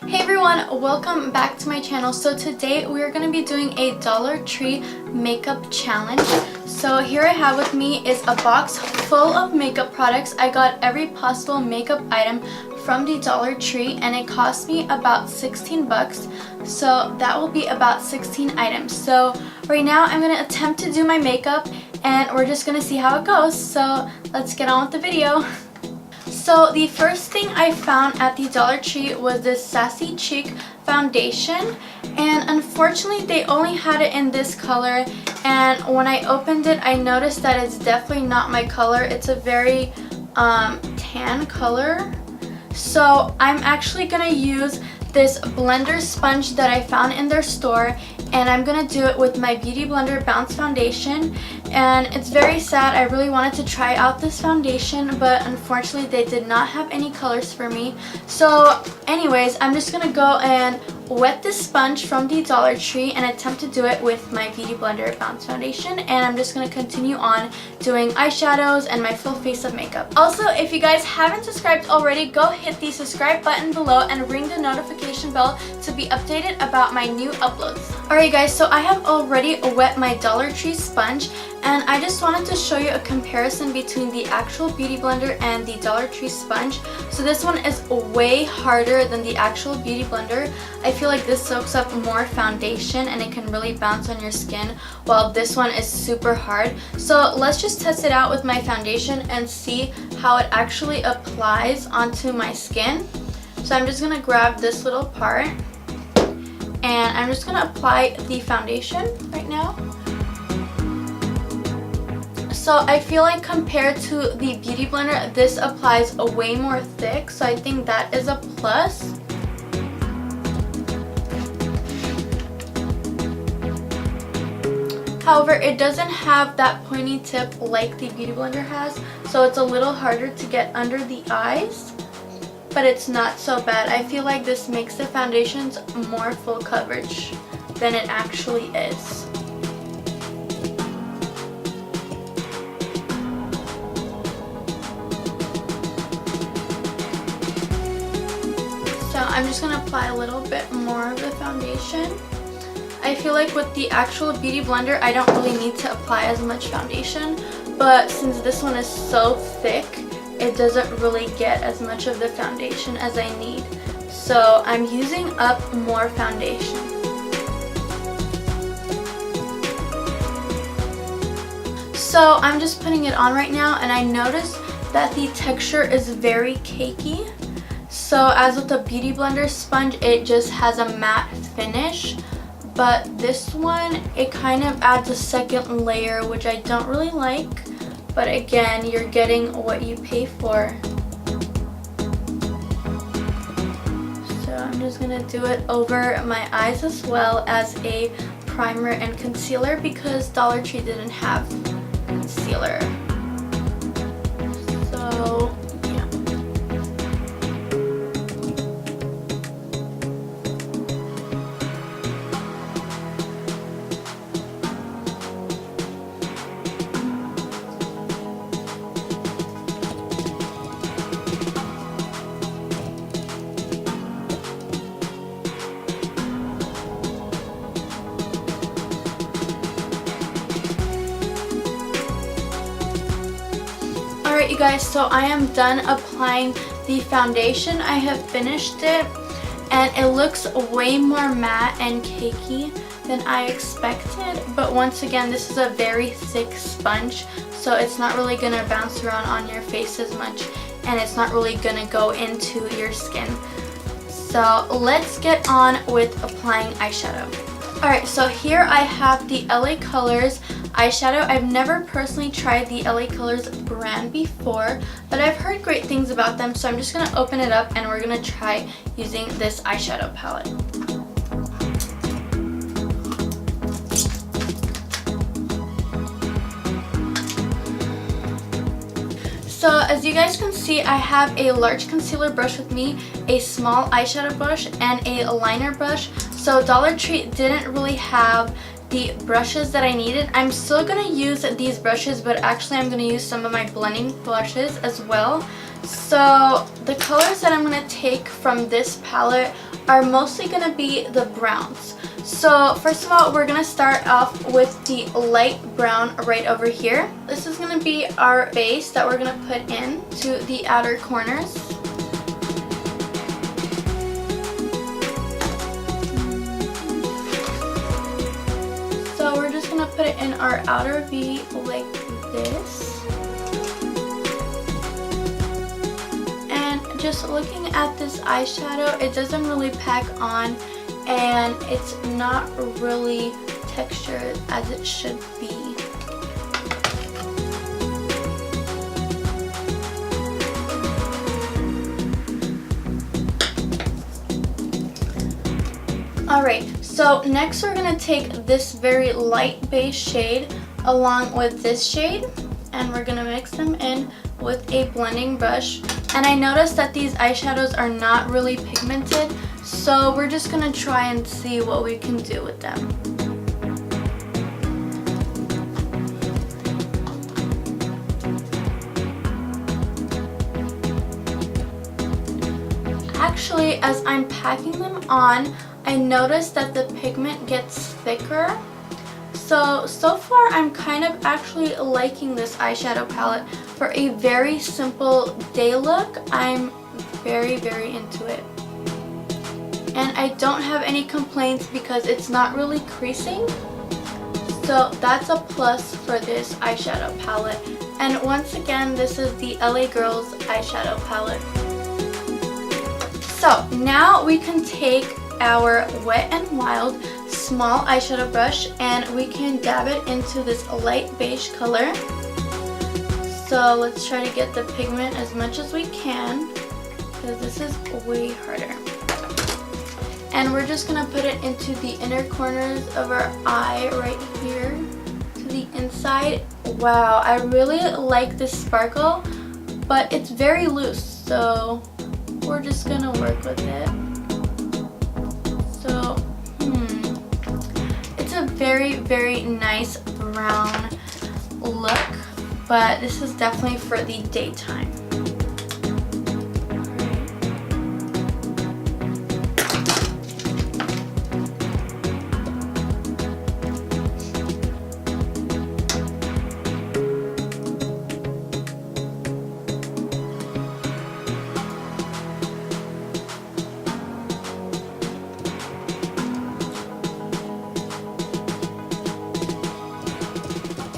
Hey everyone, welcome back to my channel. So today we are going to be doing a Dollar Tree makeup challenge. So here I have with me is a box full of makeup products. I got every possible makeup item from the Dollar Tree and it cost me about 16 bucks. So that will be about 16 items. So right now I'm going to attempt to do my makeup and we're just going to see how it goes. So let's get on with the video. So the first thing I found at the Dollar Tree was this Sassy Cheek foundation, and unfortunately they only had it in this color, and when I opened it I noticed that it's definitely not my color. It's a very tan color. So I'm actually gonna use this blender sponge that I found in their store, and I'm gonna do it with my Beauty Blender Bounce Foundation. And it's very sad, I really wanted to try out this foundation, but unfortunately they did not have any colors for me. So anyways, I'm just gonna go and wet this sponge from the Dollar Tree and attempt to do it with my Beauty Blender Bounce Foundation, and I'm just gonna continue on doing eyeshadows and my full face of makeup. Also, if you guys haven't subscribed already, go hit the subscribe button below and ring the notification bell to be updated about my new uploads. Alright guys, so I have already wet my Dollar Tree sponge, and I just wanted to show you a comparison between the actual Beauty Blender and the Dollar Tree sponge. So this one is way harder than the actual Beauty Blender. I feel like this soaks up more foundation and it can really bounce on your skin, while this one is super hard. So let's just test it out with my foundation and see how it actually applies onto my skin. So I'm just going to grab this little part and I'm just going to apply the foundation right now. So I feel like compared to the Beauty Blender, this applies way more thick, so I think that is a plus. However, it doesn't have that pointy tip like the Beauty Blender has, so it's a little harder to get under the eyes, but it's not so bad. I feel like this makes the foundations more full coverage than it actually is. So I'm just going to apply a little bit more of the foundation. I feel like with the actual Beauty Blender, I don't really need to apply as much foundation, but since this one is so thick, it doesn't really get as much of the foundation as I need. So I'm using up more foundation. So I'm just putting it on right now, and I noticed that the texture is very cakey. So as with the Beauty Blender sponge, it just has a matte finish, but this one, it kind of adds a second layer, which I don't really like, but again, you're getting what you pay for. So I'm just gonna do it over my eyes as well as a primer and concealer because Dollar Tree didn't have concealer. So alright you guys, so I am done applying the foundation. I have finished it and it looks way more matte and cakey than I expected, but once again, this is a very thick sponge, so it's not really going to bounce around on your face as much, and it's not really going to go into your skin. So let's get on with applying eyeshadow. Alright, so here I have the LA Colors eyeshadow. I've never personally tried the LA Colors brand before, but I've heard great things about them, so I'm just going to open it up and we're going to try using this eyeshadow palette. So as you guys can see, I have a large concealer brush with me, a small eyeshadow brush, and a liner brush. So Dollar Tree didn't really have the brushes that I needed. I'm still going to use these brushes, but actually I'm going to use some of my blending brushes as well. So the colors that I'm going to take from this palette are mostly going to be the browns. So first of all, we're going to start off with the light brown right over here. This is going to be our base that we're going to put in to the outer corners. So we're just going to put it in our outer V like this. Just looking at this eyeshadow, it doesn't really pack on and it's not really textured as it should be. Alright, so next we're going to take this very light base shade along with this shade and we're going to mix them in with a blending brush. And I noticed that these eyeshadows are not really pigmented, so we're just going to try and see what we can do with them. Actually, as I'm packing them on, I noticed that the pigment gets thicker. So far I'm kind of actually liking this eyeshadow palette. For a very simple day look, I'm very into it. And I don't have any complaints because it's not really creasing. So that's a plus for this eyeshadow palette. And once again, this is the LA Girls eyeshadow palette. So now we can take our Wet n Wild small eyeshadow brush and we can dab it into this light beige color. So let's try to get the pigment as much as we can because this is way harder. And we're just going to put it into the inner corners of our eye right here to the inside. Wow, I really like this sparkle, but it's very loose, so we're just going to work with it. So, it's a very nice brown look, but this is definitely for the daytime.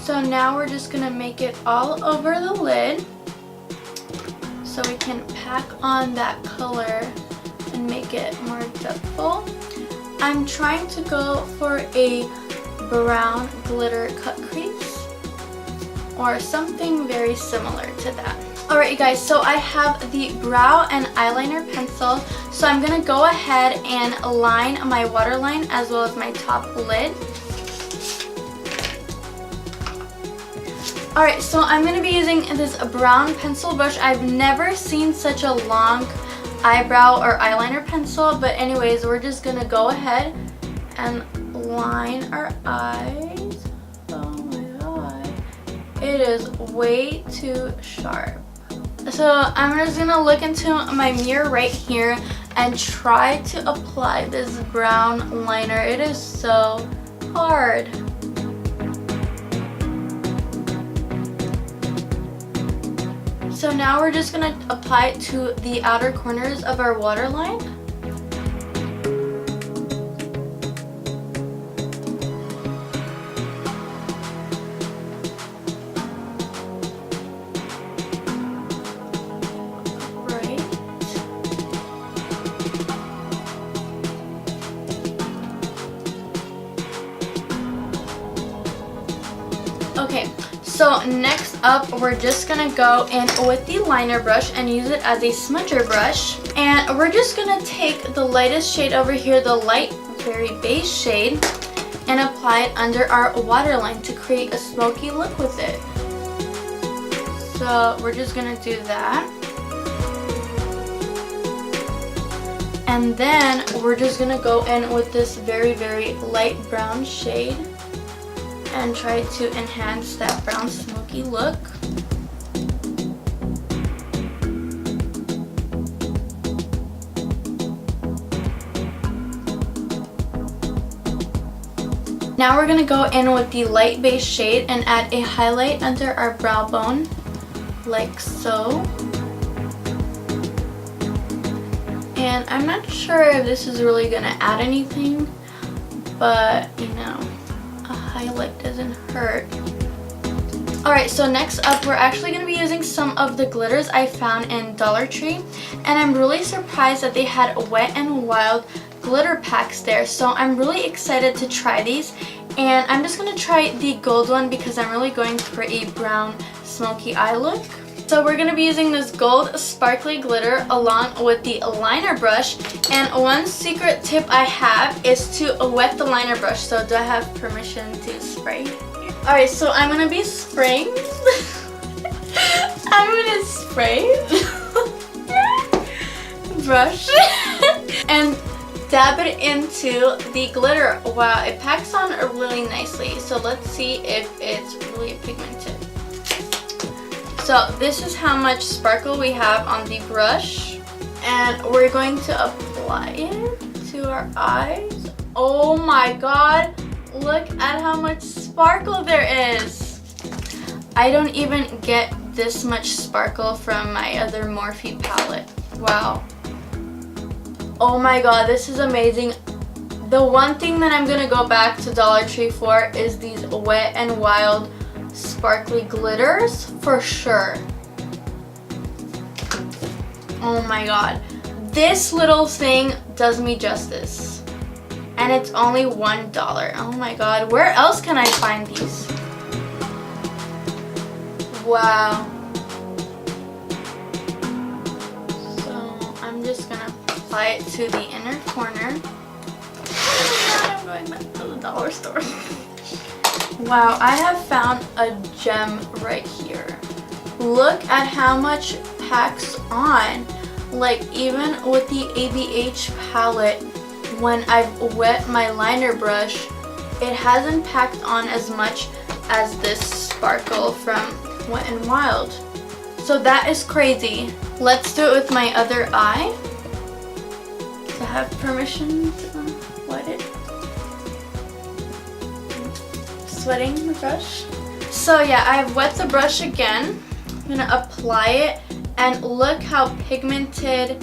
So now we're just going to make it all over the lid so we can pack on that color and make it more depthful. I'm trying to go for a brown glitter cut crease or something very similar to that. Alright you guys, so I have the brow and eyeliner pencil, so I'm going to go ahead and line my waterline as well as my top lid. Alright, so I'm going to be using this brown pencil brush. I've never seen such a long eyebrow or eyeliner pencil, but anyways, we're just going to go ahead and line our eyes. Oh my god, it is way too sharp. So I'm just going to look into my mirror right here and try to apply this brown liner. It is so hard. So now we're just going to apply it to the outer corners of our waterline. Right. Okay. So next up, we're just going to go in with the liner brush and use it as a smudger brush. And we're just going to take the lightest shade over here, the light, very beige shade, and apply it under our waterline to create a smoky look with it. So we're just going to do that. And then we're just going to go in with this very light brown shade and try to enhance that brown smoky look. Now we're gonna go in with the light base shade and add a highlight under our brow bone, like so. And I'm not sure if this is really gonna add anything, but you know, a highlight doesn't hurt. Alright, so next up we're actually going to be using some of the glitters I found in Dollar Tree, and I'm really surprised that they had Wet n Wild glitter packs there, so I'm really excited to try these. And I'm just going to try the gold one because I'm really going for a brown smoky eye look. So we're going to be using this gold sparkly glitter along with the liner brush, and one secret tip I have is to wet the liner brush. So do I have permission to spray? Alright, so I'm going to be spraying. I'm going to spray brush and dab it into the glitter. Wow, it packs on really nicely. So let's see if it's really pigmented. So this is how much sparkle we have on the brush, and we're going to apply it to our eyes. Oh my god, look at how much sparkle there is. I don't even get this much sparkle from my other Morphe palette. Wow. Oh my god, this is amazing. The one thing that I'm gonna go back to Dollar Tree for is these Wet n Wild sparkly glitters for sure. Oh my god, this little thing does me justice, and it's only $1. Oh my god, where else can I find these? Wow. So I'm just gonna apply it to the inner corner. Oh my god, I'm going back to the dollar store. Wow, I have found a gem right here. Look at how much packs on. Like, even with the ABH palette, when I've wet my liner brush, it hasn't packed on as much as this sparkle from Wet n Wild. So that is crazy. Let's do it with my other eye. Do I have permission to wet it? Sweating the brush. So yeah, I've wet the brush again. I'm gonna apply it, and look how pigmented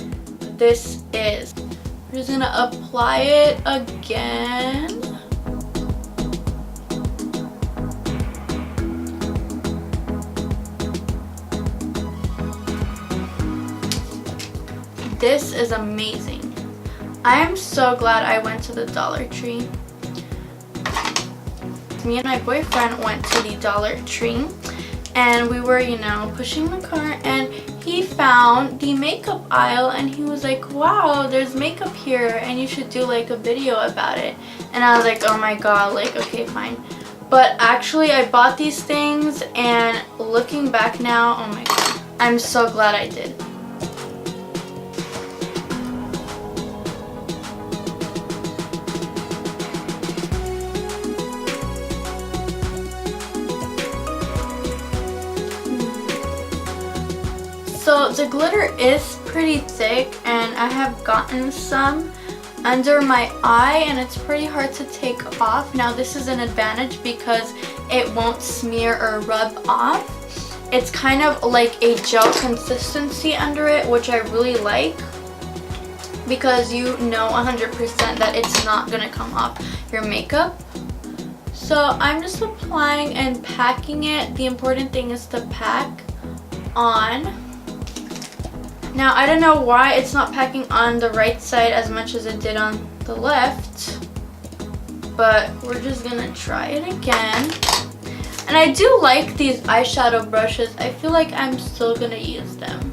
this is. I'm just gonna apply it again. This is amazing. I am so glad I went to the Dollar Tree. Me and my boyfriend went to the Dollar Tree, and we were, you know, pushing the cart, and he found the makeup aisle, and he was like, wow, there's makeup here and you should do like a video about it. And I was like, oh my god, like, okay, fine. But actually I bought these things, and looking back now, oh my god, I'm so glad I did. So the glitter is pretty thick, and I have gotten some under my eye, and it's pretty hard to take off. Now this is an advantage because it won't smear or rub off. It's kind of like a gel consistency under it, which I really like, because you know 100% that it's not gonna come off your makeup. So I'm just applying and packing it. The important thing is to pack on. Now, I don't know why it's not packing on the right side as much as it did on the left, but we're just gonna try it again. And I do like these eyeshadow brushes. I feel like I'm still gonna use them.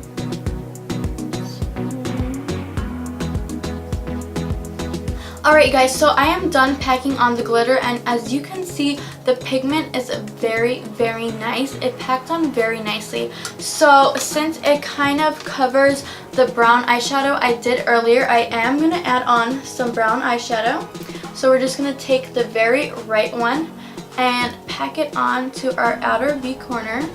Alright guys, so I am done packing on the glitter, and as you can see, the pigment is very, very nice. It packed on very nicely. So since it kind of covers the brown eyeshadow I did earlier, I am going to add on some brown eyeshadow. So we're just going to take the very right one and pack it on to our outer V corner.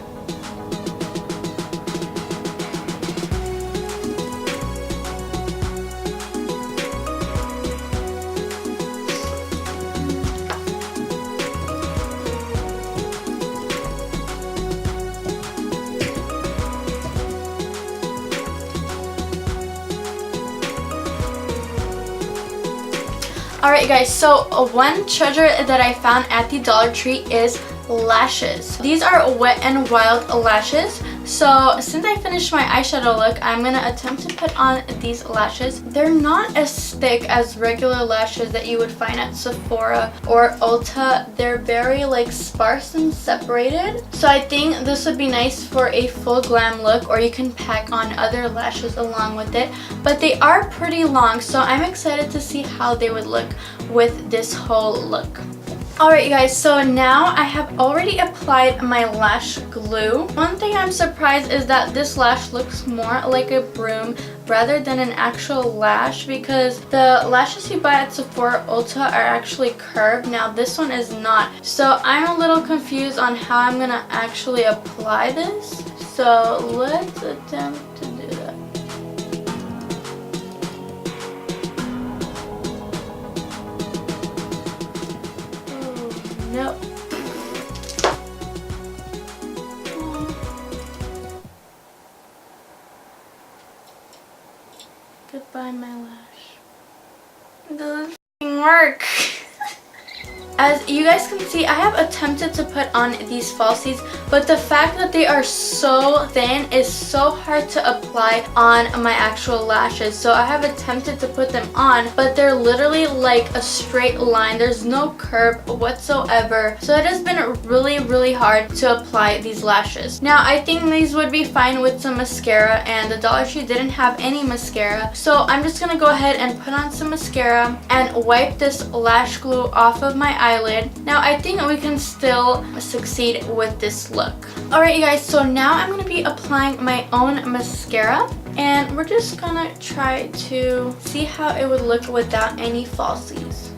Alright guys, so one treasure that I found at the Dollar Tree is lashes. These are Wet n Wild lashes. So since I finished my eyeshadow look, I'm gonna attempt to put on these lashes. They're not as thick as regular lashes that you would find at Sephora or Ulta. They're very like sparse and separated. So I think this would be nice for a full glam look, or you can pack on other lashes along with it. But they are pretty long, so I'm excited to see how they would look with this whole look. Alright you guys, so now I have already applied my lash glue. One thing I'm surprised is that this lash looks more like a broom rather than an actual lash, because the lashes you buy at Sephora Ulta are actually curved. Now this one is not. So I'm a little confused on how I'm gonna actually apply this. So let's attempt to do that. Nope. Goodbye, my lash. It doesn't work. As you guys can see, I have attempted to put on these falsies, but the fact that they are so thin is so hard to apply on my actual lashes. So I have attempted to put them on, but they're literally like a straight line. There's no curve whatsoever. So it has been really hard to apply these lashes. Now I think these would be fine with some mascara, and the Dollar Tree didn't have any mascara. So I'm just gonna go ahead and put on some mascara and wipe this lash glue off of my eyelid. Now I think we can still succeed with this look. Alright you guys, so now I'm going to be applying my own mascara, and we're just gonna try to see how it would look without any falsies.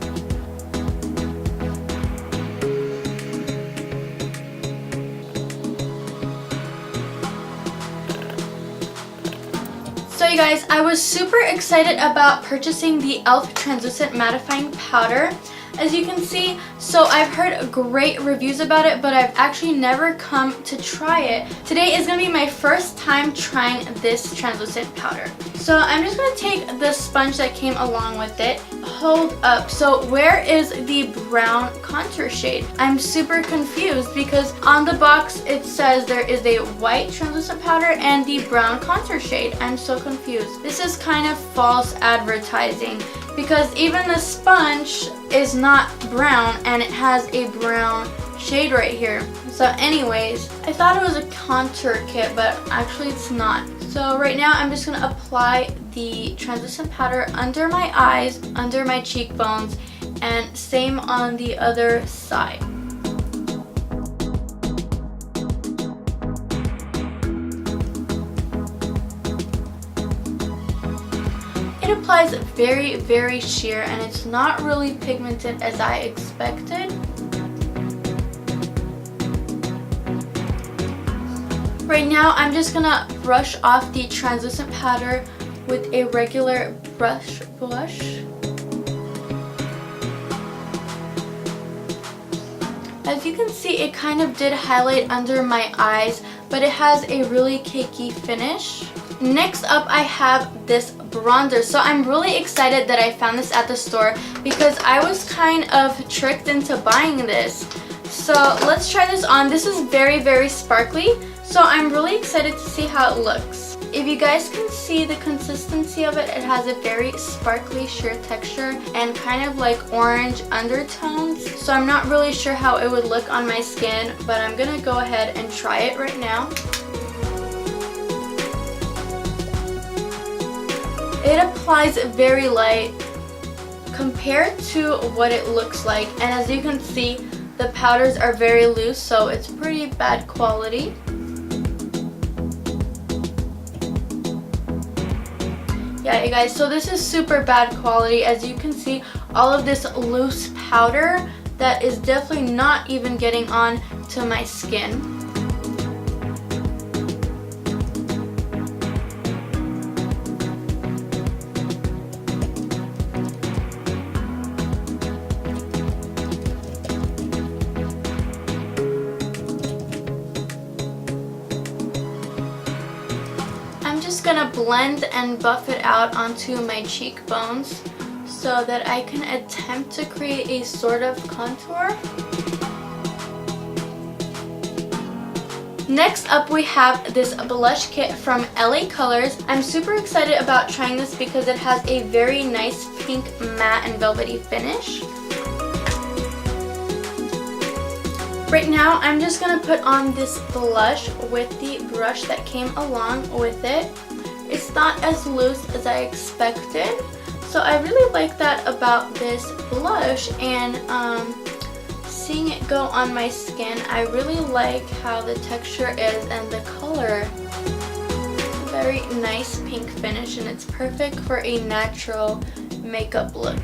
So you guys, I was super excited about purchasing the e.l.f. Translucent Mattifying Powder. As you can see, so I've heard great reviews about it, but I've actually never come to try it. Today is going to be my first time trying this translucent powder. So I'm just going to take the sponge that came along with it. Hold up, so where is the brown contour shade? I'm super confused because on the box it says there is a white translucent powder and the brown contour shade. I'm so confused. This is kind of false advertising, because even the sponge is not brown and it has a brown shade right here. So anyways, I thought it was a contour kit, but actually it's not. So right now I'm just going to apply the translucent powder under my eyes, under my cheekbones, and same on the other side. It applies very sheer, and it's not really pigmented as I expected. Right now I'm just gonna brush off the translucent powder with a regular brush. As you can see, it kind of did highlight under my eyes, but it has a really cakey finish. Next up, I have this bronzer. So I'm really excited that I found this at the store, because I was kind of tricked into buying this. So let's try this on. This is very sparkly, so I'm really excited to see how it looks. If you guys can see the consistency of it, it has a very sparkly sheer texture and kind of like orange undertones. So I'm not really sure how it would look on my skin, but I'm gonna go ahead and try it right now. It applies very light compared to what it looks like, and as you can see, the powders are very loose, so it's pretty bad quality. Yeah, you guys, so this is super bad quality. As you can see, all of this loose powder that is definitely not even getting on to my skin. I'm just gonna blend and buff it out onto my cheekbones. so that I can attempt to create a sort of contour. Next up, we have this blush kit from LA Colors. I'm super excited about trying this because it has a very nice pink matte and velvety finish. Right now, I'm just going to put on this blush with the brush that came along with it. It's not as loose as I expected, so I really like that about this blush, and seeing it go on my skin, I really like how the texture is and the color. Very nice pink finish, and it's perfect for a natural makeup look.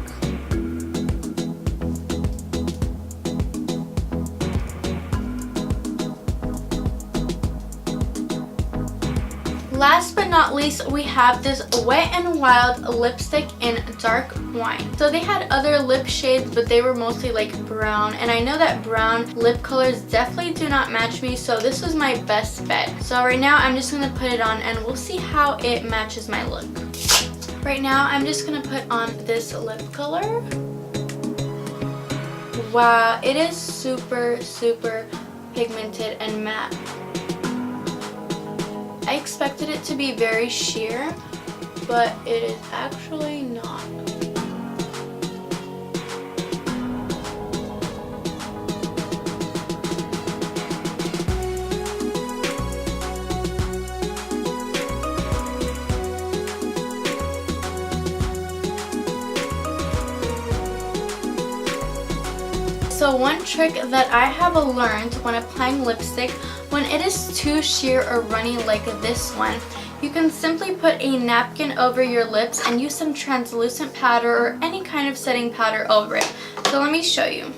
Last but not least, we have this Wet n Wild lipstick in dark wine. So they had other lip shades, but they were mostly like brown, and I know that brown lip colors definitely do not match me, so this was my best bet. So right now I'm just going to put it on and we'll see how it matches my look. Right now I'm just going to put on this lip color. Wow, it is super pigmented and matte. I expected it to be very sheer, but it is actually not. So one trick that I have learned when applying lipstick, when it is too sheer or runny like this one, you can simply put a napkin over your lips and use some translucent powder or any kind of setting powder over it. So let me show you.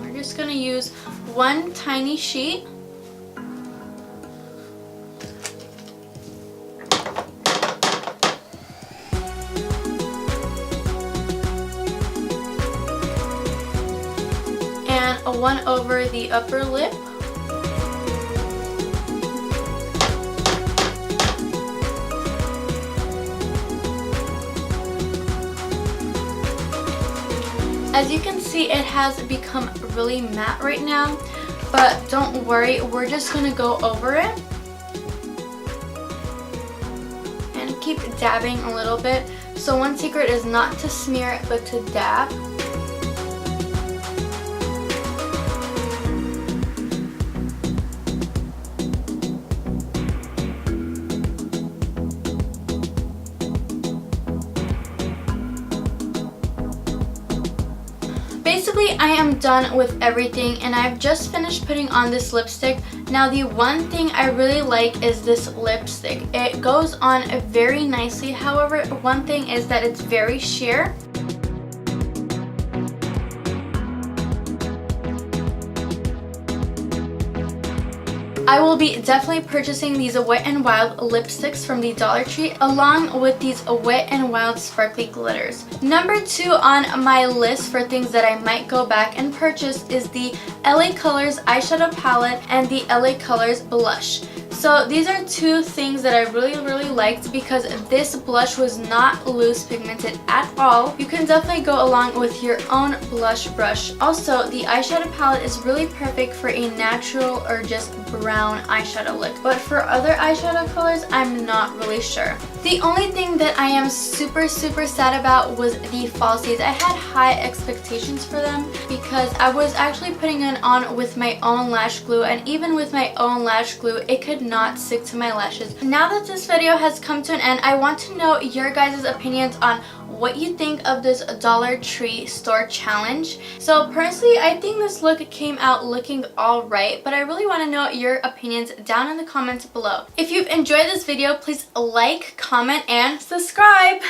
We're just going to use one tiny sheet. One over the upper lip. As you can see, it has become really matte right now, but don't worry, we're just going to go over it and keep dabbing a little bit. So one secret is not to smear, but to dab. Basically, I am done with everything, and I've just finished putting on this lipstick. Now, the one thing I really like is this lipstick. It goes on very nicely. However, one thing is that it's very sheer. I will be definitely purchasing these Wet n Wild lipsticks from the Dollar Tree along with these Wet n Wild sparkly glitters. Number 2 on my list for things that I might go back and purchase is the LA Colors eyeshadow palette and the LA Colors blush. So these are two things that I really liked because this blush was not loose pigmented at all. You can definitely go along with your own blush brush. Also, the eyeshadow palette is really perfect for a natural or just brown eyeshadow look. But for other eyeshadow colors, I'm not really sure. The only thing that I am super sad about was the falsies. I had high expectations for them because I was actually putting it on with my own lash glue, and even with my own lash glue, it could not stick to my lashes. Now that this video has come to an end, I want to know your guys' opinions on what you think of this Dollar Tree store challenge. So personally, I think this look came out looking alright, but I really want to know your opinions down in the comments below. If you've enjoyed this video, please like, comment, and subscribe!